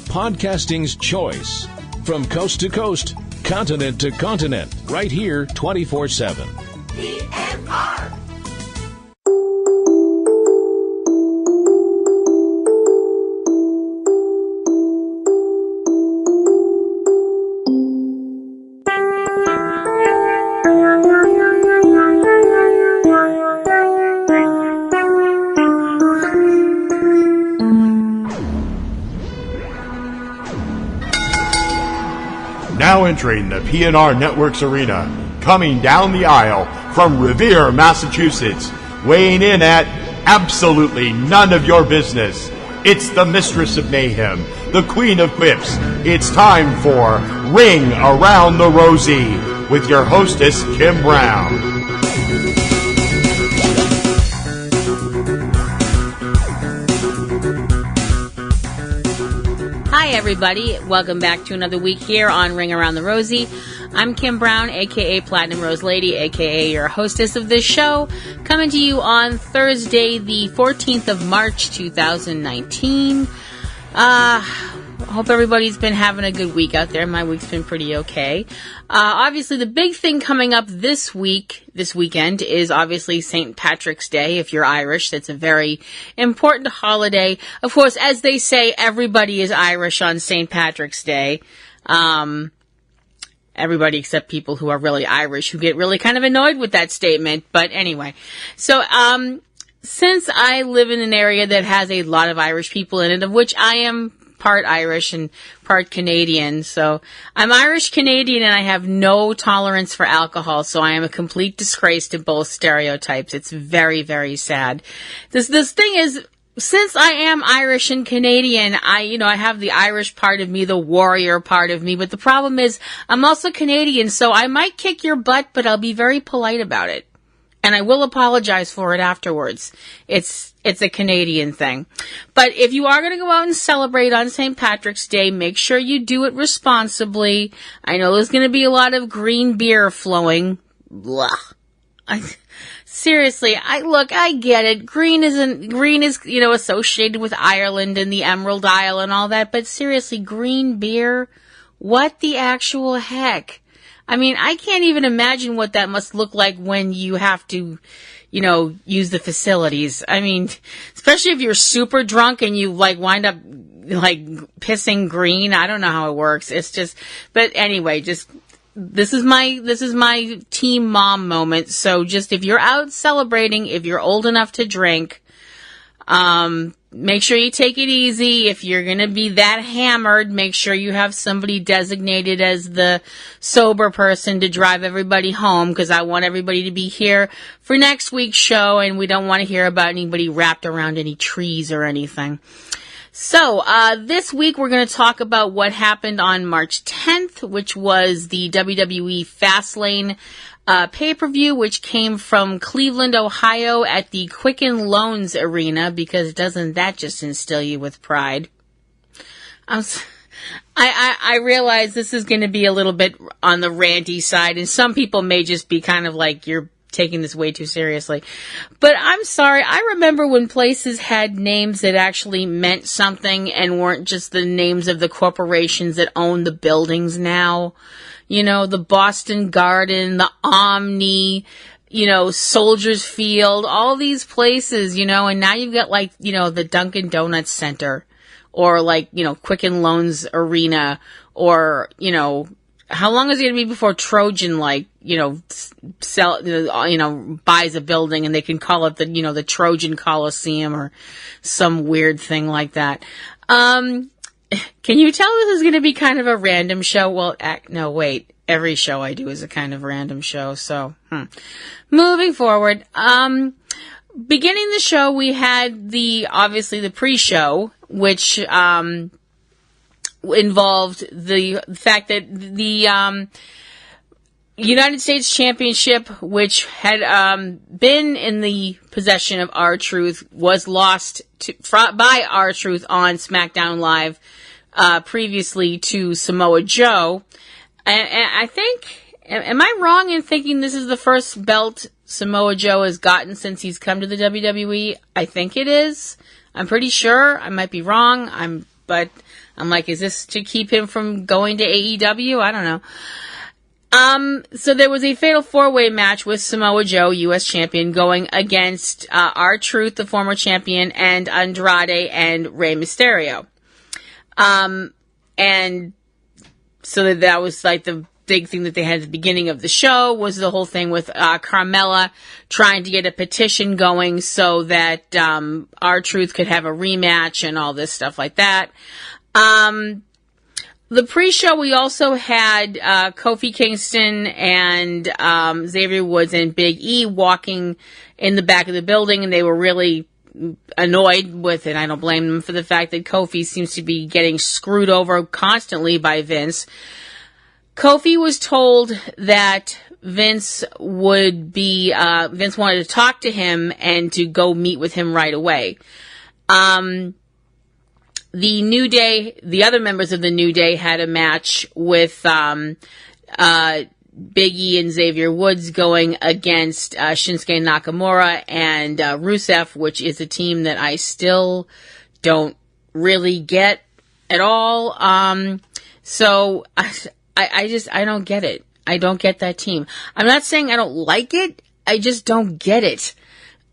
podcasting's choice. From coast to coast, continent to continent, right here 24/7. PNR. Now entering the PNRNetworks arena, coming down the aisle from Revere, Massachusetts, weighing in at absolutely none of your business. It's the Mistress of Mayhem, the Queen of Quips. It's time for Ring Around the Rosie with your hostess, Kim Brown. Hi, everybody. Welcome back to another week here on Ring Around the Rosie. I'm Kim Brown, a.k.a. Platinum Rose Lady, a.k.a. your hostess of this show, coming to you on Thursday, the 14th of March, 2019. Hope everybody's been having a good week out there. My week's been pretty okay. Obviously, the big thing coming up this weekend, is obviously St. Patrick's Day. If you're Irish, that's a very important holiday. Of course, as they say, everybody is Irish on St. Patrick's Day. Everybody except people who are really Irish, who get really kind of annoyed with that statement. But anyway, so, since I live in an area that has a lot of Irish people in it, of which I am part Irish and part Canadian. So I'm Irish Canadian and I have no tolerance for alcohol. So I am a complete disgrace to both stereotypes. It's very, very sad. This thing is, since I am Irish and Canadian, I have the Irish part of me, the warrior part of me. But the problem is I'm also Canadian. So I might kick your butt, but I'll be very polite about it. And I will apologize for it afterwards. It's a Canadian thing. But if you are going to go out and celebrate on St. Patrick's Day, make sure you do it responsibly. I know there's going to be a lot of green beer flowing. Blah. Seriously, I get it. Green is, associated with Ireland and the Emerald Isle and all that. But seriously, green beer? What the actual heck? I mean, I can't even imagine what that must look like when you have to, use the facilities. I mean, especially if you're super drunk and you wind up pissing green. I don't know how it works. It's just, but anyway, this is my team mom moment. So just if you're out celebrating, if you're old enough to drink, make sure you take it easy. If you're going to be that hammered, make sure you have somebody designated as the sober person to drive everybody home, because I want everybody to be here for next week's show, and we don't want to hear about anybody wrapped around any trees or anything. So, this week we're going to talk about what happened on March 10th, which was the WWE Fastlane pay-per-view, which came from Cleveland, Ohio at the Quicken Loans Arena, because doesn't that just instill you with pride? I realize this is going to be a little bit on the ranty side, and some people may just be kind of like, you're taking this way too seriously. But I'm sorry, I remember when places had names that actually meant something and weren't just the names of the corporations that own the buildings now. The Boston Garden, the Omni, Soldiers Field, all these places, and now you've got the Dunkin' Donuts Center, or Quicken Loans Arena, or, how long is it going to be before Trojan, buys a building and they can call it the Trojan Coliseum or some weird thing like that. Can you tell this is going to be kind of a random show? Well, no, wait. Every show I do is a kind of random show. So, moving forward. Beginning the show, we had obviously the pre-show, which, involved the fact that the, United States Championship, which had, been in the possession of R-Truth, was lost by R-Truth on SmackDown Live, previously to Samoa Joe. And I think, am I wrong in thinking this is the first belt Samoa Joe has gotten since he's come to the WWE? I think it is. I'm pretty sure. I might be wrong. I'm but I'm like, is this to keep him from going to AEW? I don't know. So there was a fatal 4-way match with Samoa Joe, U.S. champion, going against R-Truth, the former champion, and Andrade and Rey Mysterio. And so that was like the big thing that they had at the beginning of the show, was the whole thing with Carmella trying to get a petition going so that R-Truth could have a rematch and all this stuff like that. The pre-show, we also had Kofi Kingston and Xavier Woods and Big E walking in the back of the building, and they were really annoyed with it. I don't blame them for the fact that Kofi seems to be getting screwed over constantly by Vince. Kofi was told that Vince wanted to talk to him and to go meet with him right away. The New Day, the other members of the New Day, had a match with Big E and Xavier Woods going against Shinsuke Nakamura and Rusev, which is a team that I still don't really get at all. So I don't get it. I don't get that team. I'm not saying I don't like it. I just don't get it.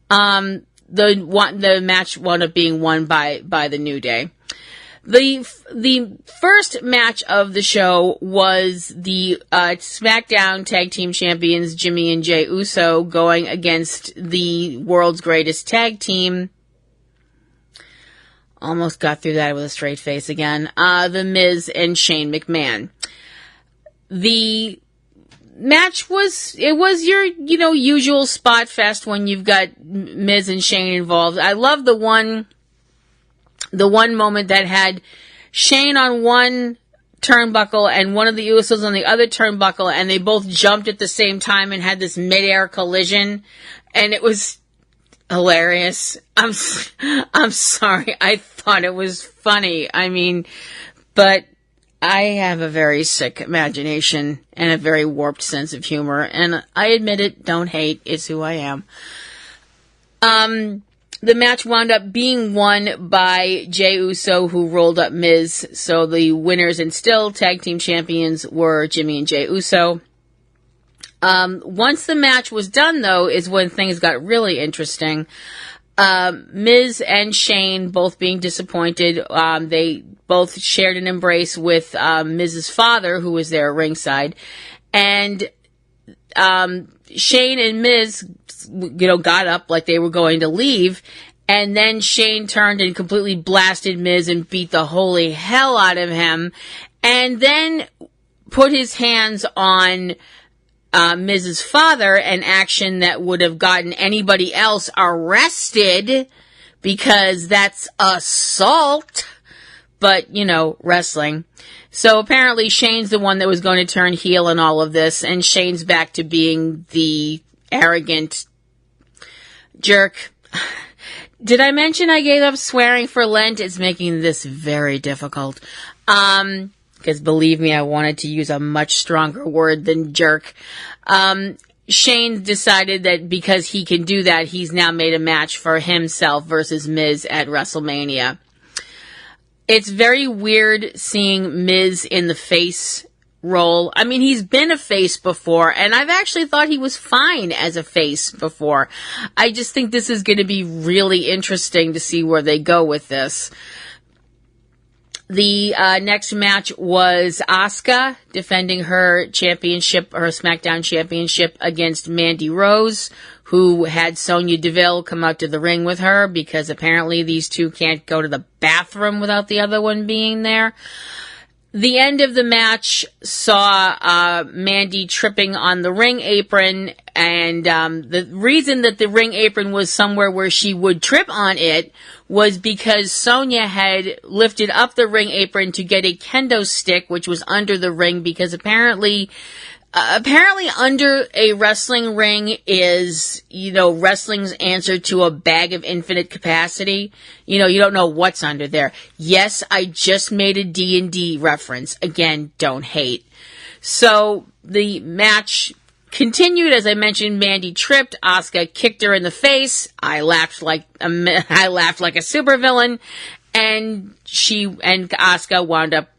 The match wound up being won by the New Day. The first match of the show was the SmackDown Tag Team Champions Jimmy and Jey Uso going against the world's greatest tag team. Almost got through that with a straight face again. The Miz and Shane McMahon. The match was your, usual spot fest when you've got Miz and Shane involved. I love the one moment that had Shane on one turnbuckle and one of the Usos on the other turnbuckle, and they both jumped at the same time and had this mid-air collision, and it was hilarious. I'm sorry. I thought it was funny. I mean, but I have a very sick imagination and a very warped sense of humor, and I admit it, don't hate, it's who I am. The match wound up being won by Jey Uso, who rolled up Miz, so the winners and still tag team champions were Jimmy and Jey Uso. Once the match was done, though, is when things got really interesting. Miz and Shane both being disappointed. They both shared an embrace with Miz's father, who was there ringside. And Shane and Miz, got up like they were going to leave. And then Shane turned and completely blasted Miz and beat the holy hell out of him. And then put his hands on Miz's father, an action that would have gotten anybody else arrested because that's assault. But, wrestling. So apparently Shane's the one that was going to turn heel in all of this, and Shane's back to being the arrogant jerk. Did I mention I gave up swearing for Lent? It's making this very difficult. Because believe me, I wanted to use a much stronger word than jerk. Shane decided that because he can do that, he's now made a match for himself versus Miz at WrestleMania. It's very weird seeing Miz in the face role. I mean, he's been a face before, and I've actually thought he was fine as a face before. I just think this is going to be really interesting to see where they go with this. The next match was Asuka defending her championship, her SmackDown championship, against Mandy Rose, who had Sonya Deville come out to the ring with her because apparently these two can't go to the bathroom without the other one being there. The end of the match saw Mandy tripping on the ring apron, and the reason that the ring apron was somewhere where she would trip on it was because Sonya had lifted up the ring apron to get a kendo stick, which was under the ring, because apparently under a wrestling ring is, wrestling's answer to a bag of infinite capacity. You don't know what's under there. Yes, I just made a D&D reference. Again, don't hate. So the match continued. As I mentioned, Mandy tripped. Asuka kicked her in the face. I laughed like a supervillain. and Asuka wound up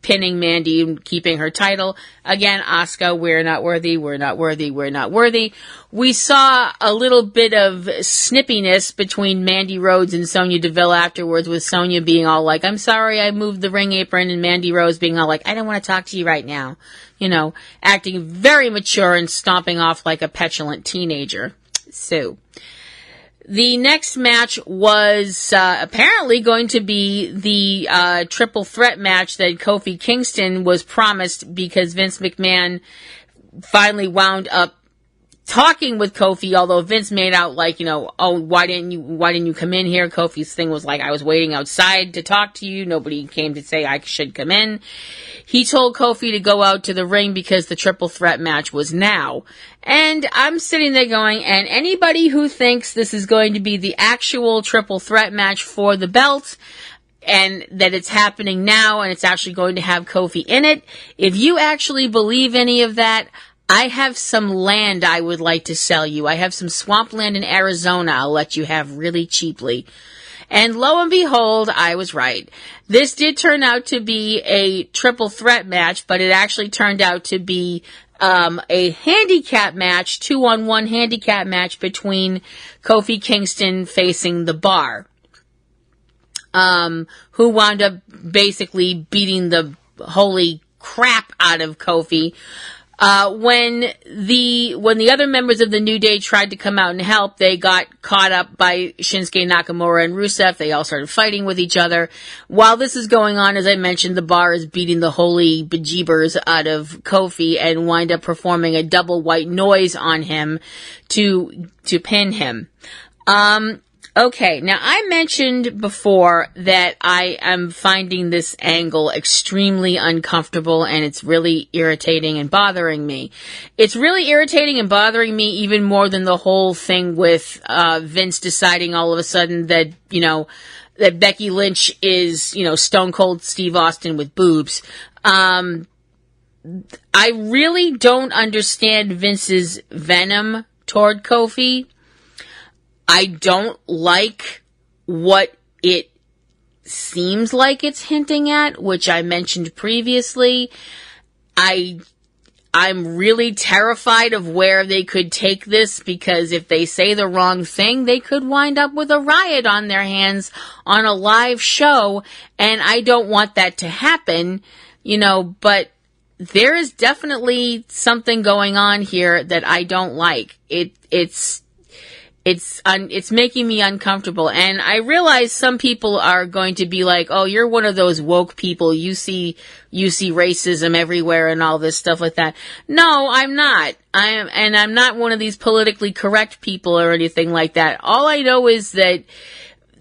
pinning Mandy and keeping her title. Again, Asuka, we're not worthy, we're not worthy, we're not worthy. We saw a little bit of snippiness between Mandy Rhodes and Sonya Deville afterwards, with Sonya being all like, I'm sorry I moved the ring apron, and Mandy Rose being all like, I don't want to talk to you right now. You know, acting very mature and stomping off like a petulant teenager. So, the next match was apparently going to be the triple threat match that Kofi Kingston was promised, because Vince McMahon finally wound up talking with Kofi, although Vince made out like, you know, oh, why didn't you come in here? Kofi's thing was like, I was waiting outside to talk to you. Nobody came to say I should come in. He told Kofi to go out to the ring because the triple threat match was now. And I'm sitting there going, and anybody who thinks this is going to be the actual triple threat match for the belt, and that it's happening now and it's actually going to have Kofi in it, if you actually believe any of that, I have some land I would like to sell you. I have some swampland in Arizona I'll let you have really cheaply. And lo and behold, I was right. This did turn out to be a triple threat match, but it actually turned out to be a handicap match, 2-on-1 handicap match between Kofi Kingston facing the Bar, who wound up basically beating the holy crap out of Kofi. When the other members of the New Day tried to come out and help, they got caught up by Shinsuke Nakamura and Rusev. They all started fighting with each other. While this is going on, as I mentioned, the Bar is beating the holy bejeebers out of Kofi and wind up performing a double white noise on him to pin him. Okay, now I mentioned before that I am finding this angle extremely uncomfortable, and it's really irritating and bothering me. It's really irritating and bothering me even more than the whole thing with Vince deciding all of a sudden that, you know, that Becky Lynch is, you know, Stone Cold Steve Austin with boobs. I really don't understand Vince's venom toward Kofi. I don't like what it seems like it's hinting at, which I mentioned previously. I'm really terrified of where they could take this, because if they say the wrong thing, they could wind up with a riot on their hands on a live show, and I don't want that to happen, you know, but there is definitely something going on here that I don't like. It's making me uncomfortable, and I realize some people are going to be like, oh, you're one of those woke people, you see racism everywhere and all this stuff like that. No, I'm not. I'm not one of these politically correct people or anything like that. All I know is that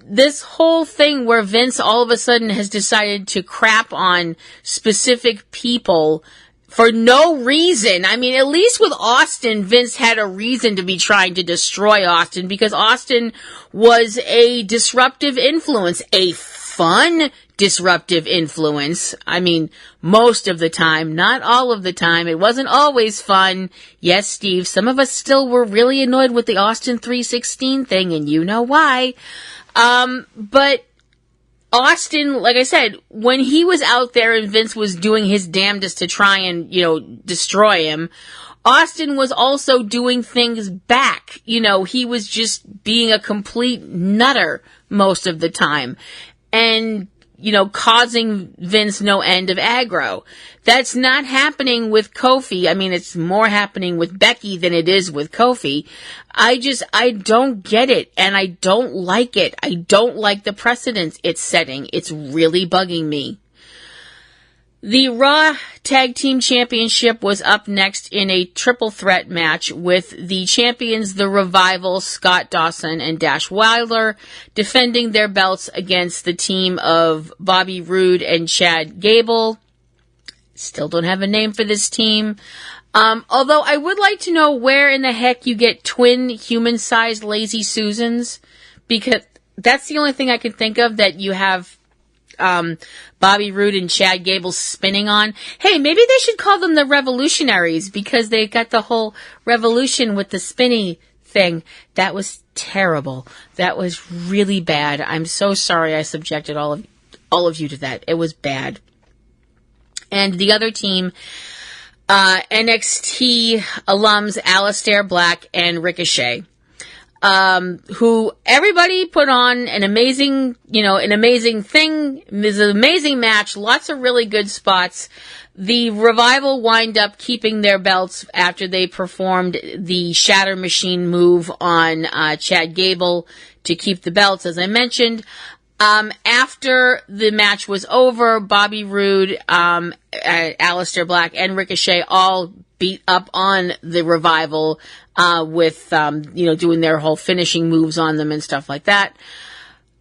this whole thing where Vince all of a sudden has decided to crap on specific people for no reason. I mean, at least with Austin, Vince had a reason to be trying to destroy Austin, because Austin was a disruptive influence, a fun disruptive influence. I mean, most of the time, not all of the time. It wasn't always fun. Yes, Steve, some of us still were really annoyed with the Austin 316 thing, and you know why. But Austin, like I said, when he was out there and Vince was doing his damnedest to try and, you know, destroy him, Austin was also doing things back. You know, he was just being a complete nutter most of the time. And, you know, causing Vince no end of aggro. That's not happening with Kofi. I mean, it's more happening with Becky than it is with Kofi. I don't get it, and I don't like it. I don't like the precedence it's setting. It's really bugging me. The Raw Tag Team Championship was up next in a triple threat match with the champions, The Revival, Scott Dawson and Dash Wilder, defending their belts against the team of Bobby Roode and Chad Gable. Still don't have a name for this team. Although I would like to know where in the heck you get twin human-sized Lazy Susans, because that's the only thing I can think of that you have Bobby Roode and Chad Gable spinning on. Hey, maybe they should call them the Revolutionaries, because they got the whole revolution with the spinny thing. That was terrible. That was really bad. I'm so sorry I subjected all of you to that. It was bad. And the other team, NXT alums Aleister Black and Ricochet, who everybody put on an amazing thing. This is an amazing match. Lots of really good spots. The Revival wind up keeping their belts after they performed the Shatter Machine move on Chad Gable to keep the belts, as I mentioned. After the match was over, Bobby Roode, Aleister Black, and Ricochet all beat up on the Revival with doing their whole finishing moves on them and stuff like that.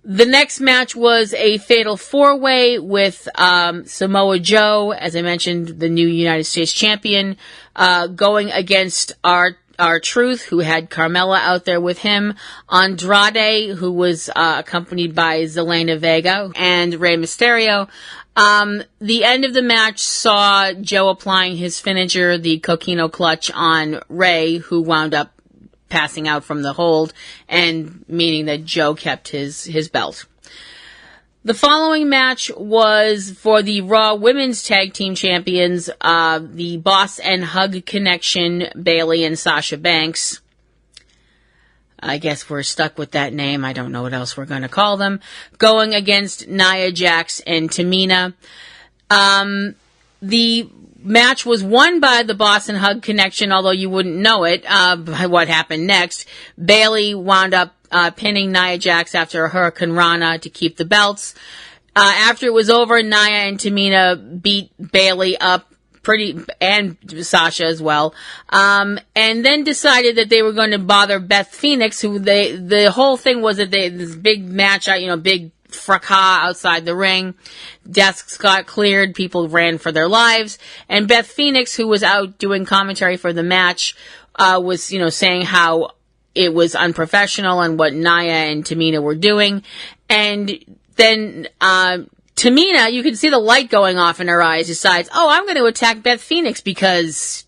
The next match was a fatal four-way with Samoa Joe, as I mentioned, the new United States champion, going against R-Truth, who had Carmella out there with him, Andrade, who was accompanied by Zelina Vega, and Rey Mysterio. The end of the match saw Joe applying his finisher, the Coquino Clutch, on Rey, who wound up passing out from the hold, and meaning that Joe kept his belt. The following match was for the Raw Women's Tag Team Champions, the Boss and Hug Connection, Bayley and Sasha Banks. I guess we're stuck with that name. I don't know what else we're going to call them. Going against Nia Jax and Tamina. The match was won by the Boss and Hug Connection, although you wouldn't know it, by what happened next. Bayley wound up pinning Nia Jax after a Hurricane Rana to keep the belts. After it was over, Nia and Tamina beat Bayley up and Sasha as well, and then decided that they were going to bother Beth Phoenix, who the whole thing was that this big match, big fracas outside the ring. Desks got cleared. People ran for their lives. And Beth Phoenix, who was out doing commentary for the match, was, saying how it was unprofessional and what Nia and Tamina were doing. And then, Tamina, you can see the light going off in her eyes, decides, I'm going to attack Beth Phoenix because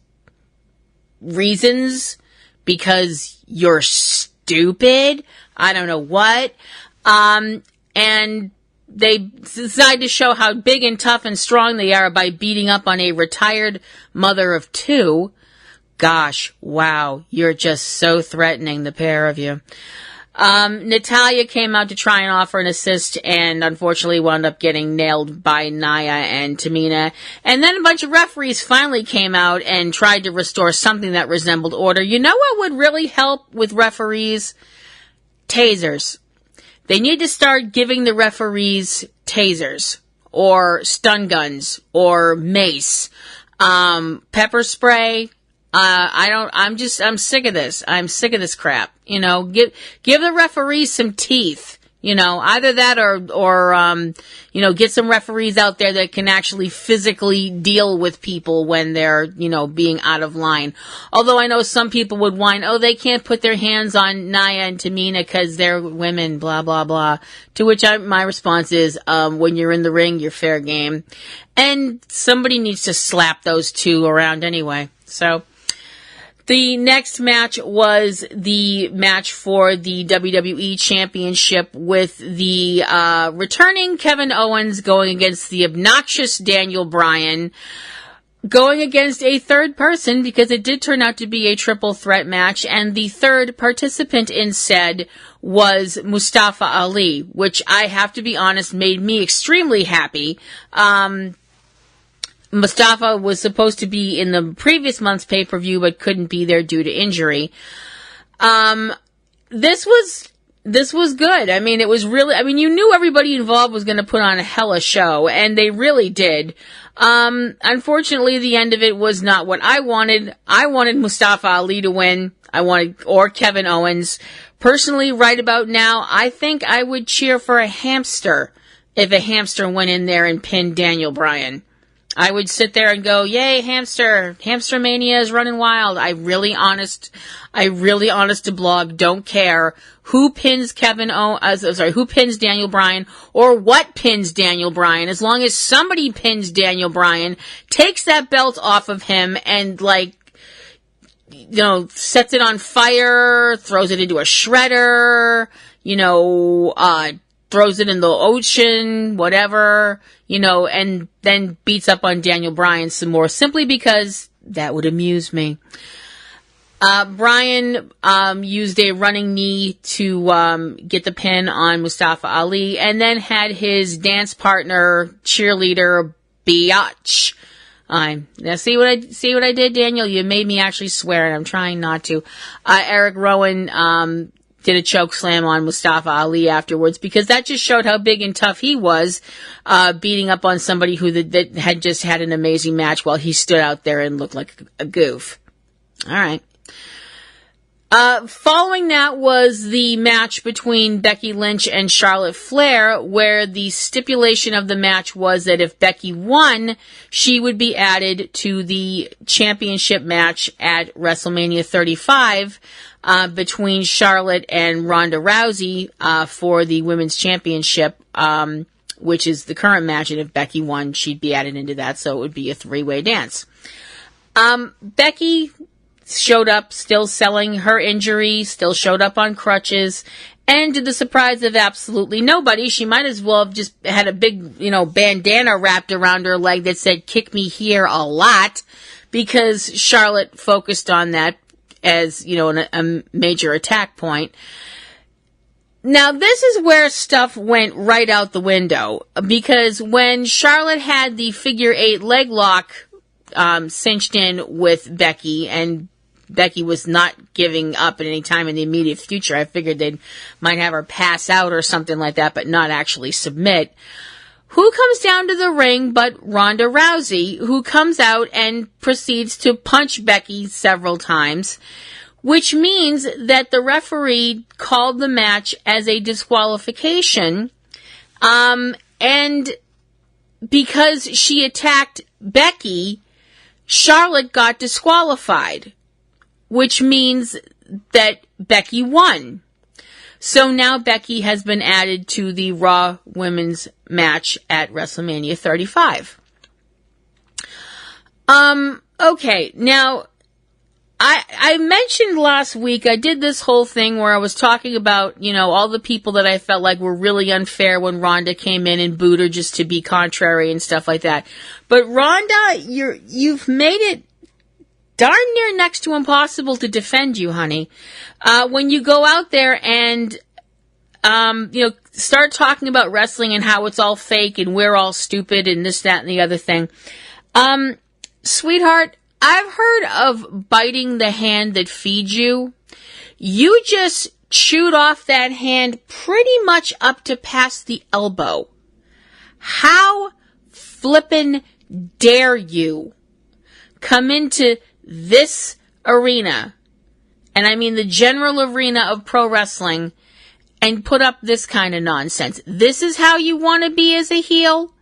reasons, because you're stupid. I don't know what. And they decide to show how big and tough and strong they are by beating up on a retired mother of two. Gosh, wow, you're just so threatening, the pair of you. Natalya came out to try and offer an assist and unfortunately wound up getting nailed by Nia and Tamina. And then a bunch of referees finally came out and tried to restore something that resembled order. You know what would really help with referees? Tasers. They need to start giving the referees tasers or stun guns or mace, pepper spray. I'm sick of this. I'm sick of this crap. Give the referees some teeth. Either that or get some referees out there that can actually physically deal with people when they're, being out of line. Although I know some people would whine, they can't put their hands on Nia and Tamina because they're women, blah, blah, blah. To which my response is, when you're in the ring, you're fair game. And somebody needs to slap those two around anyway. So, the next match was the match for the WWE Championship with the returning Kevin Owens going against the obnoxious Daniel Bryan, going against a third person because it did turn out to be a triple threat match, and the third participant instead was Mustafa Ali, which I have to be honest made me extremely happy. Mustafa was supposed to be in the previous month's pay-per-view, but couldn't be there due to injury. This was good. I mean, it was really, you knew everybody involved was going to put on a hella show, and they really did. Unfortunately, the end of it was not what I wanted. I wanted Mustafa Ali to win. Or Kevin Owens. Personally, right about now, I think I would cheer for a hamster if a hamster went in there and pinned Daniel Bryan. I would sit there and go, yay, hamster. Hamster mania is running wild. I really honest to blog, don't care who pins who pins Daniel Bryan or what pins Daniel Bryan. As long as somebody pins Daniel Bryan, takes that belt off of him and sets it on fire, throws it into a shredder, throws it in the ocean, whatever, and then beats up on Daniel Bryan some more, simply because that would amuse me. Bryan used a running knee to get the pin on Mustafa Ali, and then had his dance partner, cheerleader, Biatch. Now see what I did, Daniel? You made me actually swear, and I'm trying not to. Eric Rowan did a choke slam on Mustafa Ali afterwards, because that just showed how big and tough he was, beating up on somebody that had just had an amazing match while he stood out there and looked like a goof. All right. Following that was the match between Becky Lynch and Charlotte Flair, where the stipulation of the match was that if Becky won, she would be added to the championship match at WrestleMania 35, between Charlotte and Ronda Rousey, for the women's championship, which is the current match. And if Becky won, she'd be added into that. So it would be a three-way dance. Becky showed up still selling her injury, still showed up on crutches, and to the surprise of absolutely nobody, she might as well have just had a big, bandana wrapped around her leg that said, "Kick me here a lot," because Charlotte focused on that as, a major attack point. Now, this is where stuff went right out the window, because when Charlotte had the figure 8 leg lock cinched in with Becky, and Becky was not giving up at any time in the immediate future, I figured they might have her pass out or something like that, but not actually submit. Who comes down to the ring but Ronda Rousey, who comes out and proceeds to punch Becky several times, which means that the referee called the match as a disqualification, and because she attacked Becky, Charlotte got disqualified, which means that Becky won. So now Becky has been added to the Raw Women's match at WrestleMania 35. Okay, now, I mentioned last week, I did this whole thing where I was talking about, all the people that I felt like were really unfair when Ronda came in and booed her just to be contrary and stuff like that. But Ronda, you've made it darn near next to impossible to defend you, honey. When you go out there and, start talking about wrestling and how it's all fake and we're all stupid and this, that, and the other thing. Sweetheart, I've heard of biting the hand that feeds you. You just chewed off that hand pretty much up to past the elbow. How flippin' dare you come into this arena, and I mean the general arena of pro wrestling, and put up this kind of nonsense? This is how you want to be as a heel?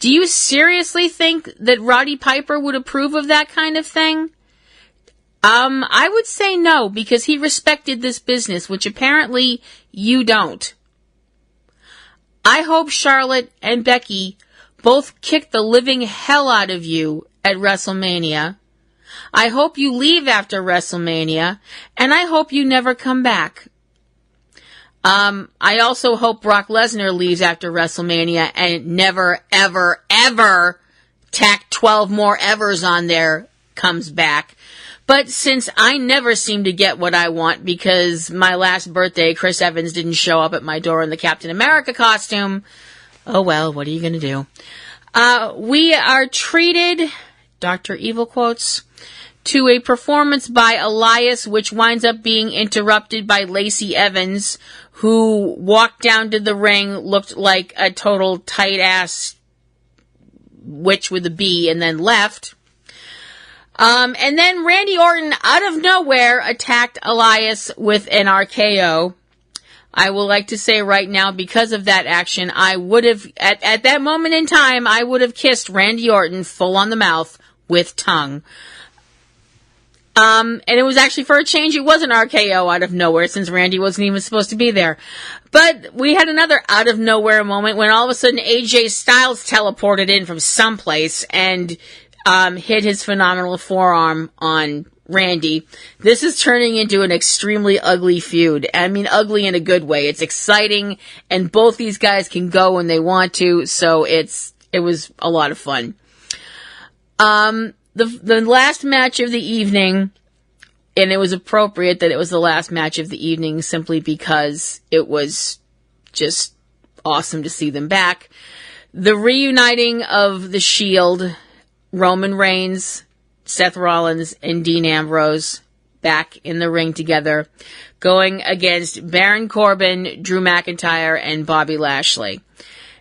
Do you seriously think that Roddy Piper would approve of that kind of thing? I would say no, because he respected this business, which apparently you don't. I hope Charlotte and Becky both kick the living hell out of you at WrestleMania. I hope you leave after WrestleMania, and I hope you never come back. I also hope Brock Lesnar leaves after WrestleMania and never, ever, ever, tack 12 more evers on there, comes back. But since I never seem to get what I want because my last birthday, Chris Evans didn't show up at my door in the Captain America costume, oh well, what are you going to do? We are treated, Dr. Evil quotes, to a performance by Elias, which winds up being interrupted by Lacey Evans, who walked down to the ring, looked like a total tight-ass witch with a B, and then left. And then Randy Orton, out of nowhere, attacked Elias with an RKO. I would like to say right now, because of that action, I would have, at that moment in time, I would have kissed Randy Orton full on the mouth with tongue. And it was actually, for a change, it was an RKO out of nowhere, since Randy wasn't even supposed to be there. But we had another out of nowhere moment when all of a sudden AJ Styles teleported in from someplace and hit his phenomenal forearm on Randy, this is turning into an extremely ugly feud. I mean, ugly in a good way. It's exciting, and both these guys can go when they want to, so it was a lot of fun. The last match of the evening, and it was appropriate that it was the last match of the evening simply because it was just awesome to see them back. The reuniting of the Shield, Roman Reigns, Seth Rollins, and Dean Ambrose back in the ring together, going against Baron Corbin, Drew McIntyre, and Bobby Lashley.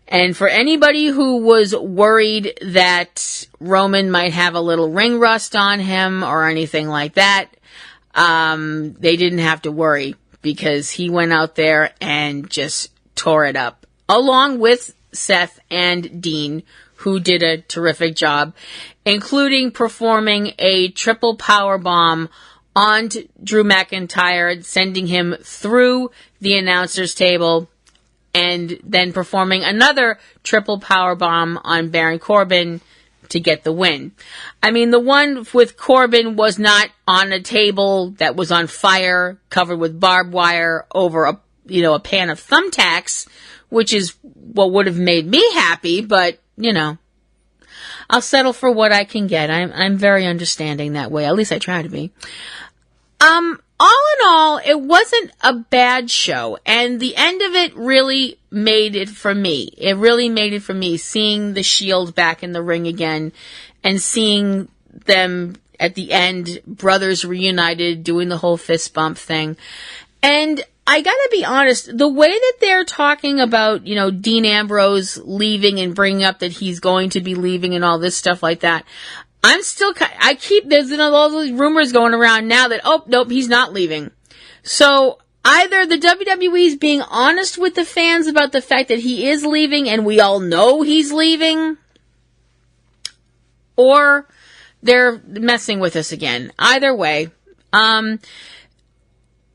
And for anybody who was worried that Roman might have a little ring rust on him or anything like that, they didn't have to worry because he went out there and just tore it up, along with Seth and Dean, who did a terrific job, including performing a triple power bomb on Drew McIntyre, sending him through the announcer's table, and then performing another triple power bomb on Baron Corbin to get the win. I mean, the one with Corbin was not on a table that was on fire, covered with barbed wire over a pan of thumbtacks, which is what would have made me happy, but, I'll settle for what I can get. I'm very understanding that way. At least I try to be. All in all, it wasn't a bad show, and the end of it really made it for me. It really made it for me, seeing the Shield back in the ring again, and seeing them at the end, brothers reunited, doing the whole fist bump thing. And I gotta be honest, the way that they're talking about, Dean Ambrose leaving and bringing up that he's going to be leaving and all this stuff like that, there's all those rumors going around now that, oh, nope, he's not leaving. So either the WWE's being honest with the fans about the fact that he is leaving and we all know he's leaving, or they're messing with us again. Either way,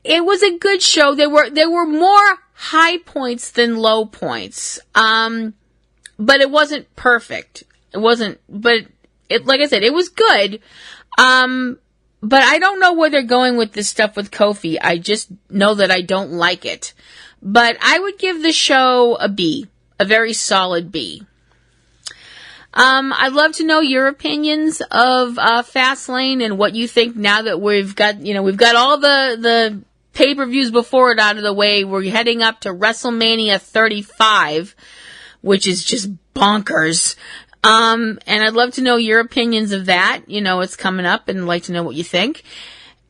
it was a good show. There were more high points than low points. But it wasn't perfect. Like I said, it was good. But I don't know where they're going with this stuff with Kofi. I just know that I don't like it. But I would give the show a B, a very solid B. I'd love to know your opinions of Fastlane and what you think now that we've got all the pay-per-views before it out of the way. We're heading up to WrestleMania 35, which is just bonkers. And I'd love to know your opinions of that. It's coming up, and I'd like to know what you think.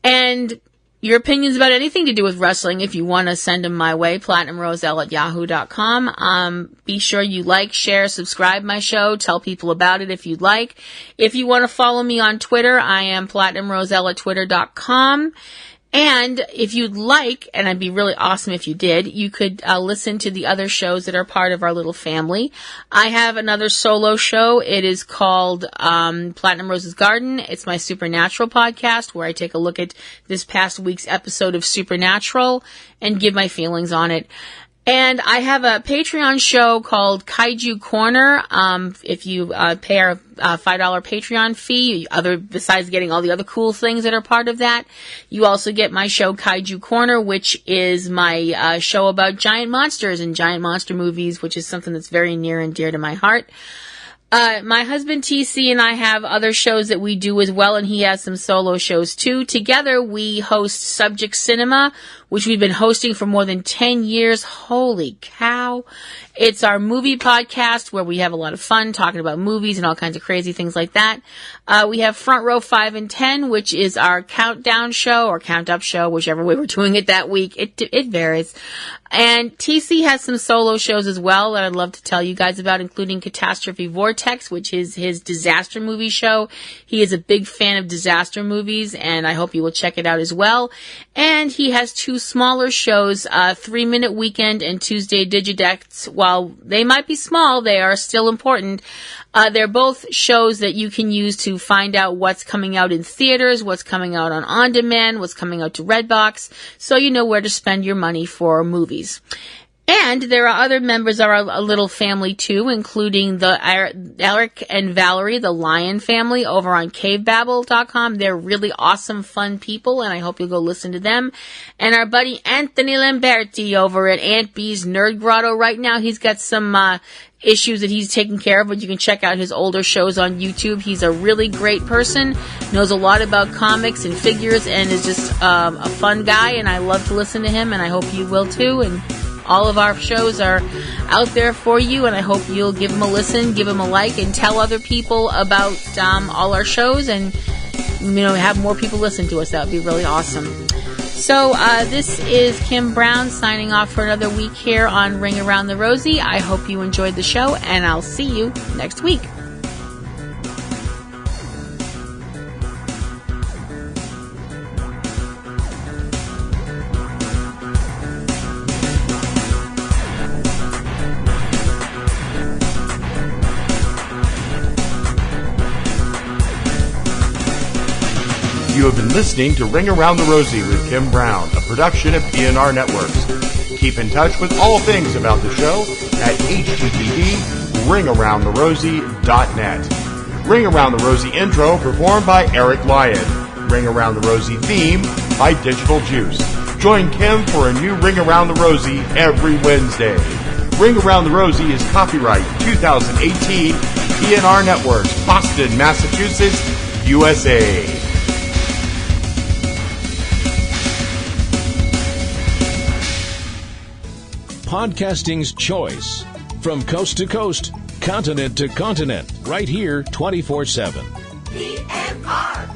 And your opinions about anything to do with wrestling, if you want to send them my way, platinumroselle@yahoo.com. Be sure you like, share, subscribe my show, tell people about it if you'd like. If you want to follow me on Twitter, I am platinumroselle@twitter.com. And if you'd like, and it'd be really awesome if you did, you could listen to the other shows that are part of our little family. I have another solo show. It is called Platinum Rose's Garden. It's my Supernatural podcast where I take a look at this past week's episode of Supernatural and give my feelings on it. And I have a Patreon show called Kaiju Corner. If you pay our $5 Patreon fee, besides getting all the other cool things that are part of that, you also get my show Kaiju Corner, which is my show about giant monsters and giant monster movies, which is something that's very near and dear to my heart. My husband TC and I have other shows that we do as well, and he has some solo shows too. Together we host Subject Cinema, which we've been hosting for more than 10 years. Holy cow. It's our movie podcast where we have a lot of fun talking about movies and all kinds of crazy things like that. We have Front Row 5 and 10, which is our countdown show or count up show, whichever way we're doing it that week. It varies. And TC has some solo shows as well that I'd love to tell you guys about, including Catastrophe Vortex, which is his disaster movie show. He is a big fan of disaster movies, and I hope you will check it out as well. And he has two smaller shows, 3 Minute Weekend and Tuesday Digidex. While they might be small, they are still important. They're both shows that you can use to find out what's coming out in theaters, what's coming out on demand, what's coming out to Redbox, so you know where to spend your money for movies. And there are other members of our little family too, including the Eric and Valerie, the Lion family, over on Cavebabble.com. They're really awesome, fun people, and I hope you'll go listen to them. And our buddy Anthony Lamberti over at Aunt B's Nerd Grotto right now. He's got some issues that he's taking care of, but you can check out his older shows on YouTube. He's a really great person, knows a lot about comics and figures, and is just a fun guy, and I love to listen to him, and I hope you will too. And all of our shows are out there for you, and I hope you'll give them a listen, give them a like, and tell other people about all our shows, and have more people listen to us. That would be really awesome. So this is Kim Brown signing off for another week here on Ring Around the Rosie. I hope you enjoyed the show, and I'll see you next week. You have been listening to Ring Around the Rosie with Kim Brown, a production of PNR Networks. Keep in touch with all things about the show at http://ringaroundtherosie.net. Ring Around the Rosie intro performed by Eric Lyon. Ring Around the Rosie theme by Digital Juice. Join Kim for a new Ring Around the Rosie every Wednesday. Ring Around the Rosie is copyright 2018 PNR Networks, Boston, Massachusetts, USA. Podcasting's choice. From coast to coast, continent to continent, right here 24/7. PNR.